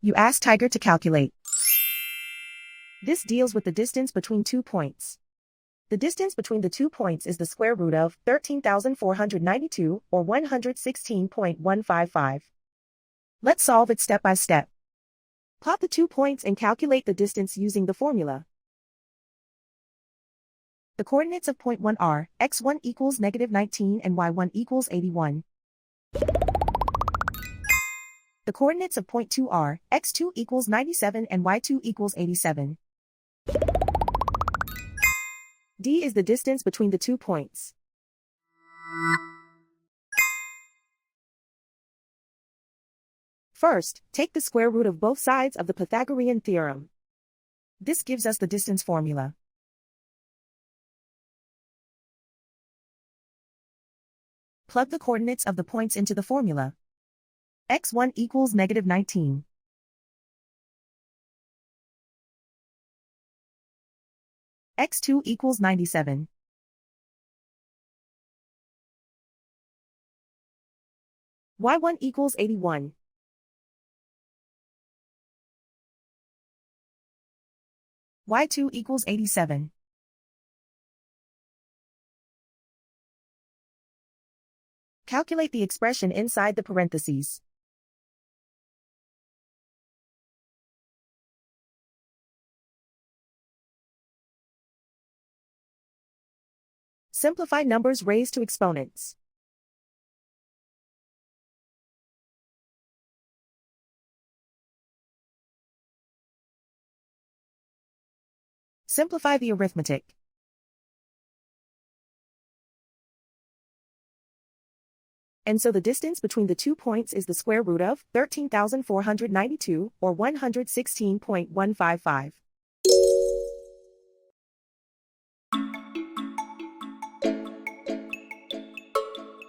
You ask Tiger to calculate. This deals with the distance between 2 points. The distance between the 2 points is the square root of 13,492 or 116.155. Let's solve it step by step. Plot the 2 points and calculate the distance using the formula. The coordinates of point 1 are x1 equals -19 and y1 equals 81. The coordinates of point 2 are x2 equals 97 and y2 equals 87. D is the distance between the 2 points. First, take the square root of both sides of the Pythagorean theorem. This gives us the distance formula. Plug the coordinates of the points into the formula. x1 equals -19. x2 equals 97. y1 equals 81. y2 equals 87. Calculate the expression inside the parentheses. Simplify numbers raised to exponents. Simplify the arithmetic. And so the distance between the 2 points is the square root of 13,492 or 116.155.